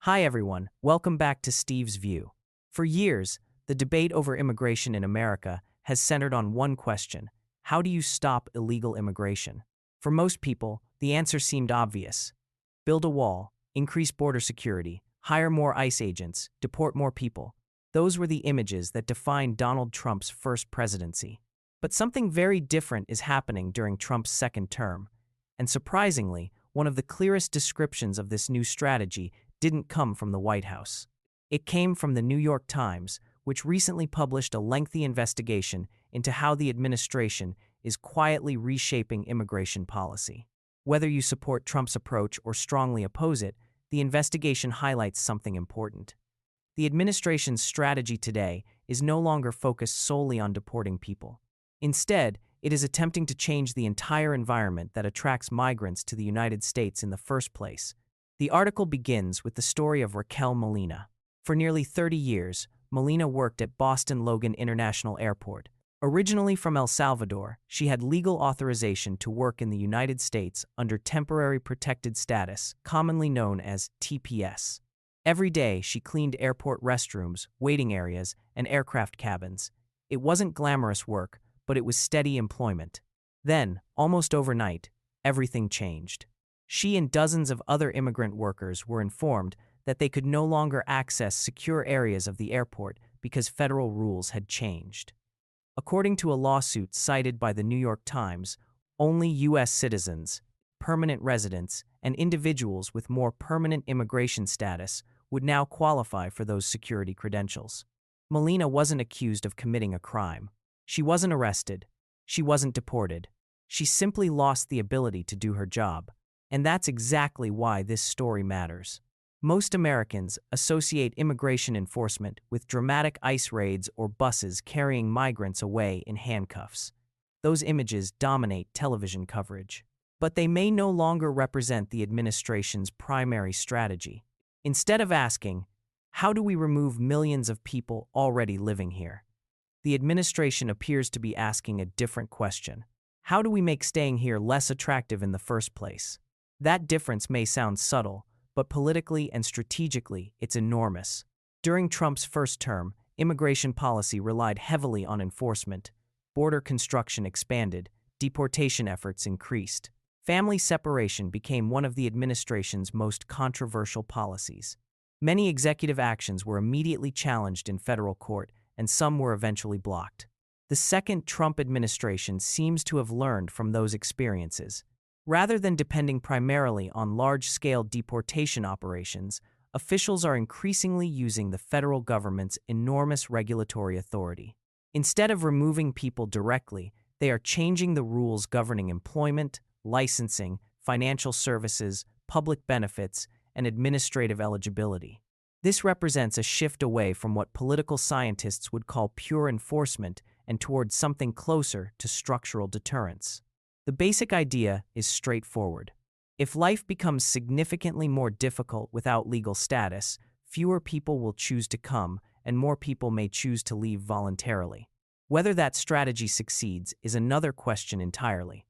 Hi everyone, welcome back to Steve's View. For years, the debate over immigration in America has centered on one question: how do you stop illegal immigration? For most people, the answer seemed obvious. Build a wall, increase border security, hire more ICE agents, deport more people. Those were the images that defined Donald Trump's first presidency. But something very different is happening during Trump's second term. And surprisingly, one of the clearest descriptions of this new strategy didn't come from the White House. It came from the New York Times, which recently published a lengthy investigation into how the administration is quietly reshaping immigration policy. Whether you support Trump's approach or strongly oppose it, the investigation highlights something important. The administration's strategy today is no longer focused solely on deporting people. Instead, it is attempting to change the entire environment that attracts migrants to the United States in the first place. The article begins with the story of Raquel Molina. For nearly 30 years, Molina worked at Boston Logan International Airport. Originally from El Salvador, she had legal authorization to work in the United States under Temporary Protected Status, commonly known as TPS. Every day, she cleaned airport restrooms, waiting areas, and aircraft cabins. It wasn't glamorous work, but it was steady employment. Then, almost overnight, everything changed. She and dozens of other immigrant workers were informed that they could no longer access secure areas of the airport because federal rules had changed. According to a lawsuit cited by the New York Times, only U.S. citizens, permanent residents, and individuals with more permanent immigration status would now qualify for those security credentials. Molina wasn't accused of committing a crime. She wasn't arrested. She wasn't deported. She simply lost the ability to do her job. And that's exactly why this story matters. Most Americans associate immigration enforcement with dramatic ICE raids or buses carrying migrants away in handcuffs. Those images dominate television coverage. But they may no longer represent the administration's primary strategy. Instead of asking, how do we remove millions of people already living here? The administration appears to be asking a different question. How do we make staying here less attractive in the first place? That difference may sound subtle, but politically and strategically, it's enormous. During Trump's first term, immigration policy relied heavily on enforcement. Border construction expanded, deportation efforts increased. Family separation became one of the administration's most controversial policies. Many executive actions were immediately challenged in federal court, and some were eventually blocked. The second Trump administration seems to have learned from those experiences. Rather than depending primarily on large-scale deportation operations, officials are increasingly using the federal government's enormous regulatory authority. Instead of removing people directly, they are changing the rules governing employment, licensing, financial services, public benefits, and administrative eligibility. This represents a shift away from what political scientists would call pure enforcement and towards something closer to structural deterrence. The basic idea is straightforward. If life becomes significantly more difficult without legal status, fewer people will choose to come, and more people may choose to leave voluntarily. Whether that strategy succeeds is another question entirely.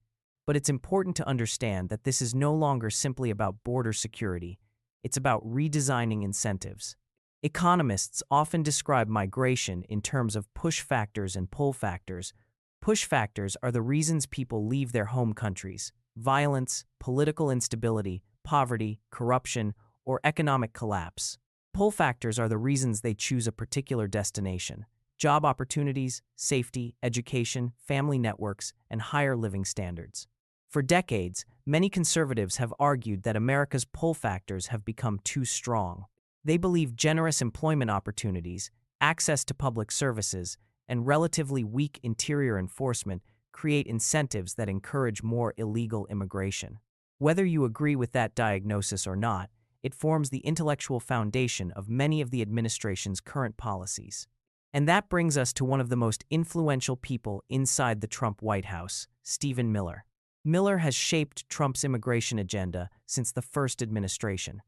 But it's important to understand that this is no longer simply about border security. It's about redesigning incentives. Economists often describe migration in terms of push factors and pull factors. Push factors are the reasons people leave their home countries: violence, political instability, poverty, corruption, or economic collapse. Pull factors are the reasons they choose a particular destination: job opportunities, safety, education, family networks, and higher living standards. For decades, many conservatives have argued that America's pull factors have become too strong. They believe generous employment opportunities, access to public services, and relatively weak interior enforcement create incentives that encourage more illegal immigration. Whether you agree with that diagnosis or not, it forms the intellectual foundation of many of the administration's current policies. And that brings us to one of the most influential people inside the Trump White House, Stephen Miller. Miller has shaped Trump's immigration agenda since the first administration.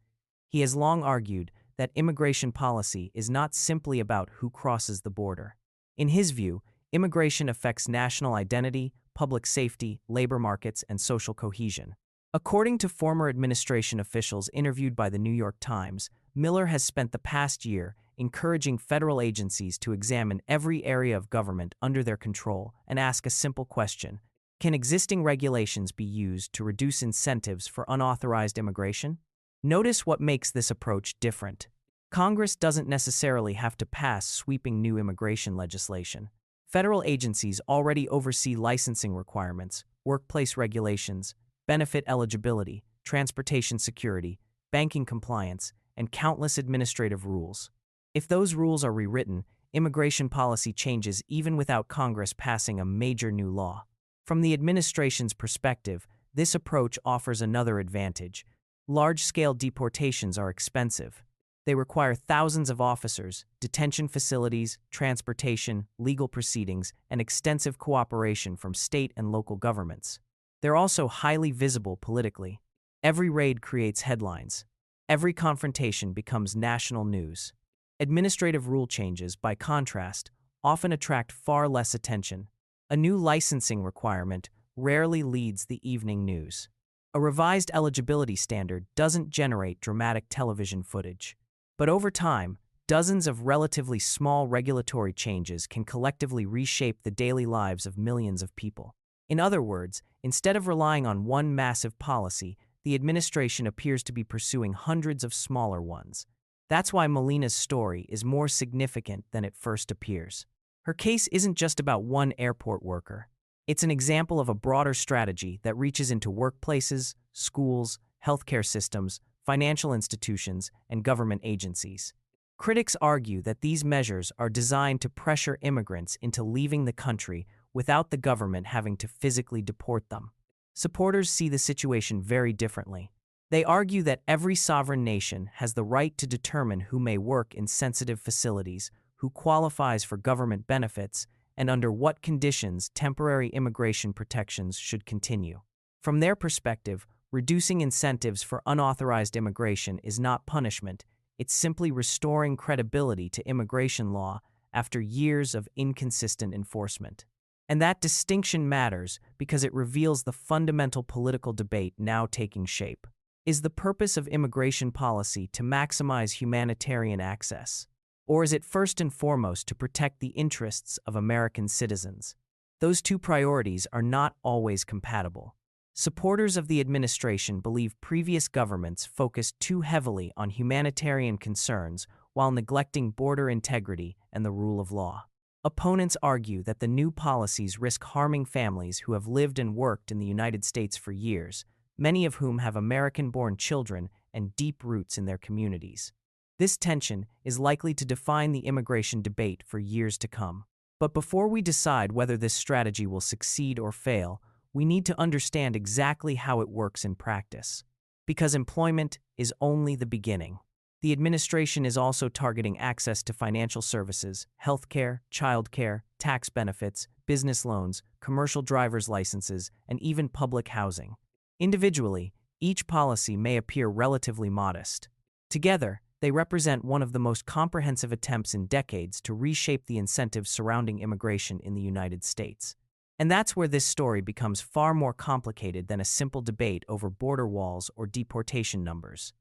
He has long argued that immigration policy is not simply about who crosses the border. In his view, immigration affects national identity, public safety, labor markets, and social cohesion. According to former administration officials interviewed by the New York Times, Miller has spent the past year encouraging federal agencies to examine every area of government under their control and ask a simple question: can existing regulations be used to reduce incentives for unauthorized immigration? Notice what makes this approach different. Congress doesn't necessarily have to pass sweeping new immigration legislation. Federal agencies already oversee licensing requirements, workplace regulations, benefit eligibility, transportation security, banking compliance, and countless administrative rules. If those rules are rewritten, immigration policy changes even without Congress passing a major new law. From the administration's perspective, this approach offers another advantage. Large-scale deportations are expensive. They require thousands of officers, detention facilities, transportation, legal proceedings, and extensive cooperation from state and local governments. They're also highly visible politically. Every raid creates headlines. Every confrontation becomes national news. Administrative rule changes, by contrast, often attract far less attention. A new licensing requirement rarely leads the evening news. A revised eligibility standard doesn't generate dramatic television footage. But over time, dozens of relatively small regulatory changes can collectively reshape the daily lives of millions of people. In other words, instead of relying on one massive policy, the administration appears to be pursuing hundreds of smaller ones. That's why Molina's story is more significant than it first appears. Her case isn't just about one airport worker. It's an example of a broader strategy that reaches into workplaces, schools, healthcare systems, financial institutions, and government agencies. Critics argue that these measures are designed to pressure immigrants into leaving the country without the government having to physically deport them. Supporters see the situation very differently. They argue that every sovereign nation has the right to determine who may work in sensitive facilities, who qualifies for government benefits, and under what conditions temporary immigration protections should continue. From their perspective, reducing incentives for unauthorized immigration is not punishment, it's simply restoring credibility to immigration law after years of inconsistent enforcement. And that distinction matters because it reveals the fundamental political debate now taking shape. Is the purpose of immigration policy to maximize humanitarian access? Or is it first and foremost to protect the interests of American citizens? Those two priorities are not always compatible. Supporters of the administration believe previous governments focused too heavily on humanitarian concerns while neglecting border integrity and the rule of law. Opponents argue that the new policies risk harming families who have lived and worked in the United States for years, many of whom have American-born children and deep roots in their communities. This tension is likely to define the immigration debate for years to come. But before we decide whether this strategy will succeed or fail, we need to understand exactly how it works in practice. Because employment is only the beginning. The administration is also targeting access to financial services, healthcare, childcare, tax benefits, business loans, commercial driver's licenses, and even public housing. Individually, each policy may appear relatively modest. Together, they represent one of the most comprehensive attempts in decades to reshape the incentives surrounding immigration in the United States. And that's where this story becomes far more complicated than a simple debate over border walls or deportation numbers.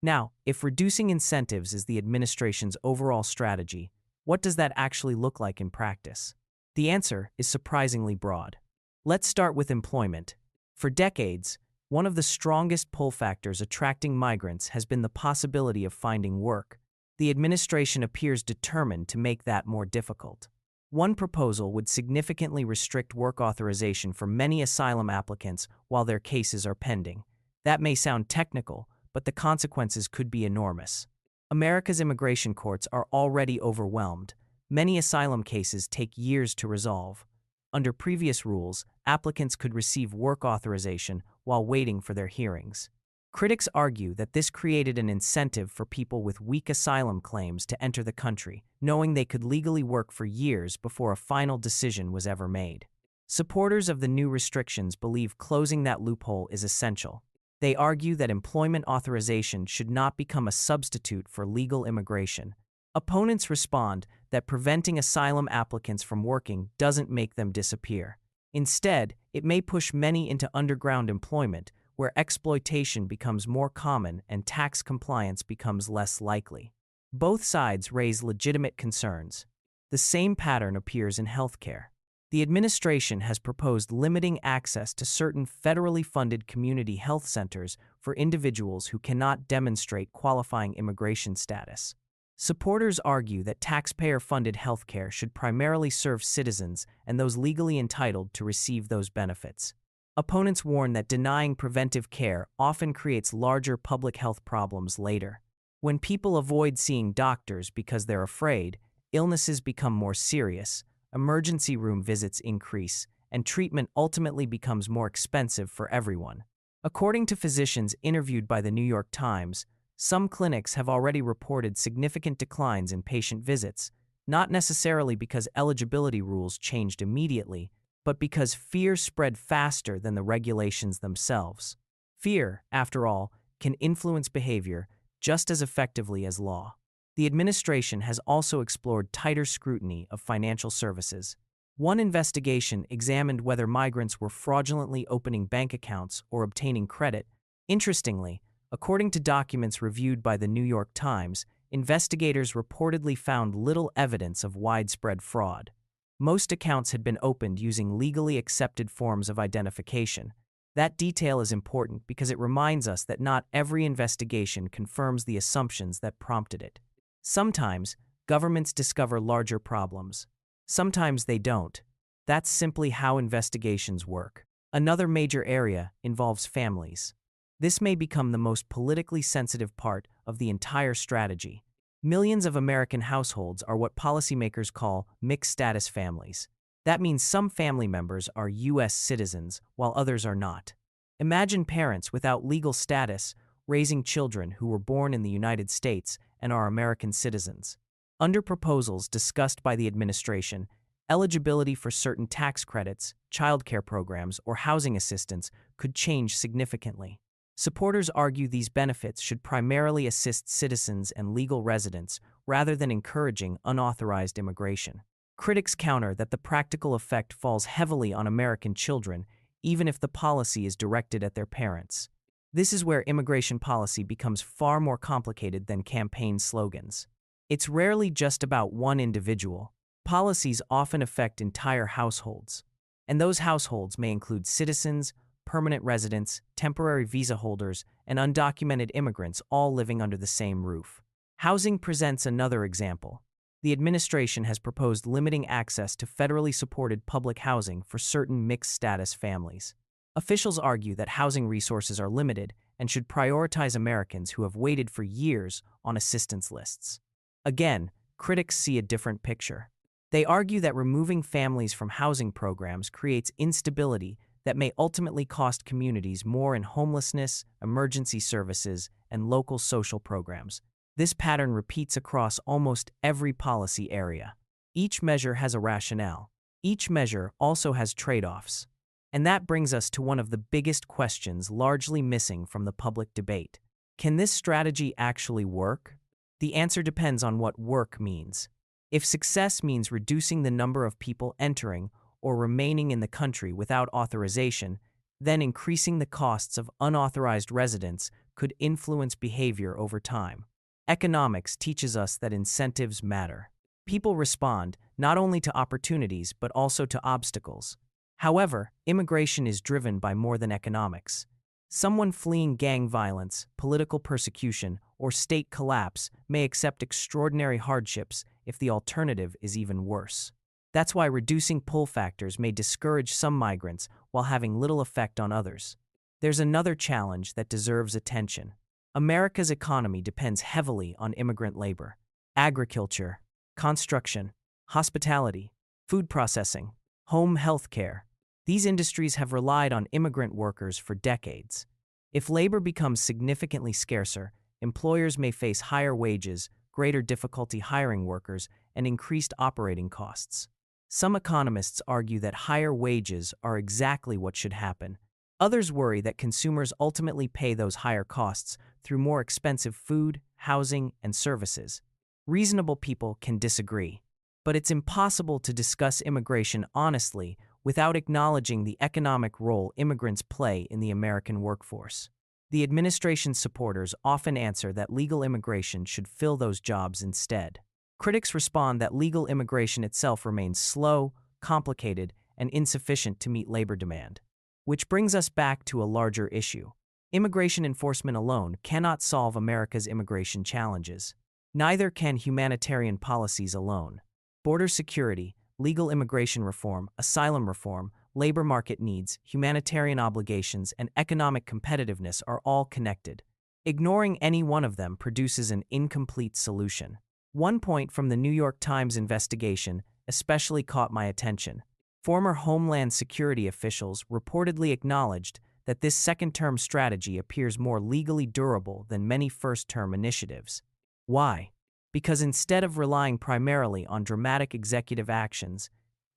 Now, if reducing incentives is the administration's overall strategy, what does that actually look like in practice? The answer is surprisingly broad. Let's start with employment. For decades, one of the strongest pull factors attracting migrants has been the possibility of finding work. The administration appears determined to make that more difficult. One proposal would significantly restrict work authorization for many asylum applicants while their cases are pending. That may sound technical, but the consequences could be enormous. America's immigration courts are already overwhelmed. Many asylum cases take years to resolve. Under previous rules, applicants could receive work authorization while waiting for their hearings. Critics argue that this created an incentive for people with weak asylum claims to enter the country, knowing they could legally work for years before a final decision was ever made. Supporters of the new restrictions believe closing that loophole is essential. They argue that employment authorization should not become a substitute for legal immigration. Opponents respond that preventing asylum applicants from working doesn't make them disappear. Instead, it may push many into underground employment, where exploitation becomes more common and tax compliance becomes less likely. Both sides raise legitimate concerns. The same pattern appears in healthcare. The administration has proposed limiting access to certain federally funded community health centers for individuals who cannot demonstrate qualifying immigration status. Supporters argue that taxpayer-funded healthcare should primarily serve citizens and those legally entitled to receive those benefits. Opponents warn that denying preventive care often creates larger public health problems later. When people avoid seeing doctors because they're afraid, illnesses become more serious, emergency room visits increase, and treatment ultimately becomes more expensive for everyone. According to physicians interviewed by the New York Times, some clinics have already reported significant declines in patient visits, not necessarily because eligibility rules changed immediately, but because fear spread faster than the regulations themselves. Fear, after all, can influence behavior just as effectively as law. The administration has also explored tighter scrutiny of financial services. One investigation examined whether migrants were fraudulently opening bank accounts or obtaining credit. Interestingly, according to documents reviewed by the New York Times, investigators reportedly found little evidence of widespread fraud. Most accounts had been opened using legally accepted forms of identification. That detail is important because it reminds us that not every investigation confirms the assumptions that prompted it. Sometimes, governments discover larger problems. Sometimes they don't. That's simply how investigations work. Another major area involves families. This may become the most politically sensitive part of the entire strategy. Millions of American households are what policymakers call mixed-status families. That means some family members are U.S. citizens while others are not. Imagine parents without legal status raising children who were born in the United States and are American citizens. Under proposals discussed by the administration, eligibility for certain tax credits, childcare programs, or housing assistance could change significantly. Supporters argue these benefits should primarily assist citizens and legal residents rather than encouraging unauthorized immigration. Critics counter that the practical effect falls heavily on American children, even if the policy is directed at their parents. This is where immigration policy becomes far more complicated than campaign slogans. It's rarely just about one individual. Policies often affect entire households, and those households may include citizens, permanent residents, temporary visa holders, and undocumented immigrants all living under the same roof. Housing presents another example. The administration has proposed limiting access to federally supported public housing for certain mixed-status families. Officials argue that housing resources are limited and should prioritize Americans who have waited for years on assistance lists. Again, critics see a different picture. They argue that removing families from housing programs creates instability that may ultimately cost communities more in homelessness, emergency services, and local social programs. This pattern repeats across almost every policy area. Each measure has a rationale. Each measure also has trade-offs. And that brings us to one of the biggest questions largely missing from the public debate. Can this strategy actually work? The answer depends on what work means. If success means reducing the number of people entering or remaining in the country without authorization, then increasing the costs of unauthorized residents could influence behavior over time. Economics teaches us that incentives matter. People respond not only to opportunities but also to obstacles. However, immigration is driven by more than economics. Someone fleeing gang violence, political persecution, or state collapse may accept extraordinary hardships if the alternative is even worse. That's why reducing pull factors may discourage some migrants while having little effect on others. There's another challenge that deserves attention. America's economy depends heavily on immigrant labor. Agriculture, construction, hospitality, food processing, home health care. These industries have relied on immigrant workers for decades. If labor becomes significantly scarcer, employers may face higher wages, greater difficulty hiring workers, and increased operating costs. Some economists argue that higher wages are exactly what should happen. Others worry that consumers ultimately pay those higher costs through more expensive food, housing, and services. Reasonable people can disagree, but it's impossible to discuss immigration honestly without acknowledging the economic role immigrants play in the American workforce. The administration's supporters often answer that legal immigration should fill those jobs instead. Critics respond that legal immigration itself remains slow, complicated, and insufficient to meet labor demand. Which brings us back to a larger issue. Immigration enforcement alone cannot solve America's immigration challenges. Neither can humanitarian policies alone. Border security, legal immigration reform, asylum reform, labor market needs, humanitarian obligations, and economic competitiveness are all connected. Ignoring any one of them produces an incomplete solution. One point from the New York Times investigation especially caught my attention. Former Homeland Security officials reportedly acknowledged that this second-term strategy appears more legally durable than many first-term initiatives. Why? Because instead of relying primarily on dramatic executive actions,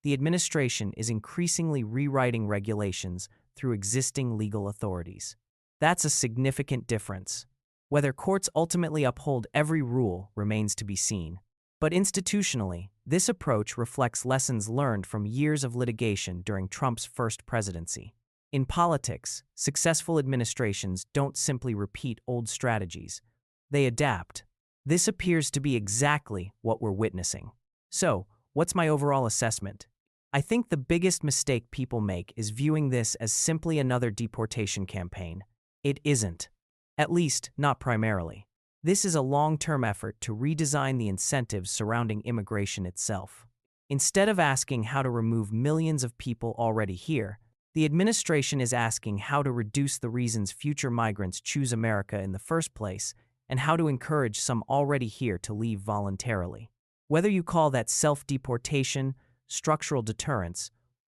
the administration is increasingly rewriting regulations through existing legal authorities. That's a significant difference. Whether courts ultimately uphold every rule remains to be seen. But institutionally, this approach reflects lessons learned from years of litigation during Trump's first presidency. In politics, successful administrations don't simply repeat old strategies. They adapt. This appears to be exactly what we're witnessing. So, what's my overall assessment? I think the biggest mistake people make is viewing this as simply another deportation campaign. It isn't. At least, not primarily. This is a long-term effort to redesign the incentives surrounding immigration itself. Instead of asking how to remove millions of people already here, the administration is asking how to reduce the reasons future migrants choose America in the first place and how to encourage some already here to leave voluntarily. Whether you call that self-deportation, structural deterrence,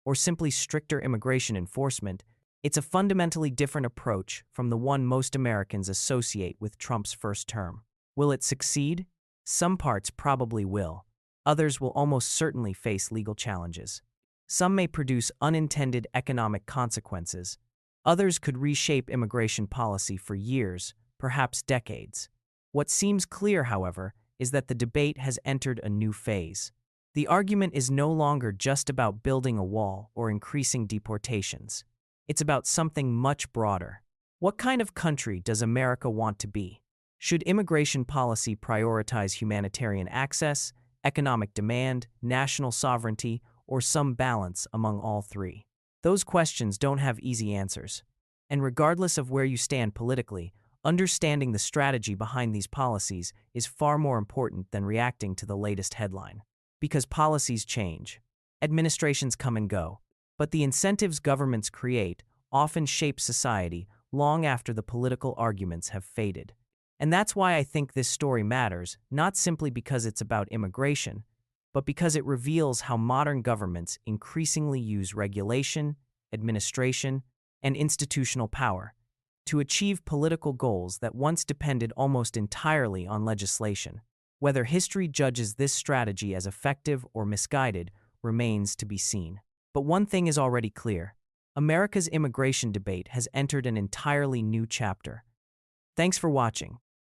or simply stricter immigration enforcement, it's a fundamentally different approach from the one most Americans associate with Trump's first term. Will it succeed? Some parts probably will. Others will almost certainly face legal challenges. Some may produce unintended economic consequences. Others could reshape immigration policy for years, perhaps decades. What seems clear, however, is that the debate has entered a new phase. The argument is no longer just about building a wall or increasing deportations. It's about something much broader. What kind of country does America want to be? Should immigration policy prioritize humanitarian access, economic demand, national sovereignty, or some balance among all three? Those questions don't have easy answers. And regardless of where you stand politically, understanding the strategy behind these policies is far more important than reacting to the latest headline. Because policies change. Administrations come and go. But the incentives governments create often shape society long after the political arguments have faded. And that's why I think this story matters, not simply because it's about immigration, but because it reveals how modern governments increasingly use regulation, administration, and institutional power to achieve political goals that once depended almost entirely on legislation. Whether history judges this strategy as effective or misguided remains to be seen. But one thing is already clear. America's immigration debate has entered an entirely new chapter. Thanks for watching.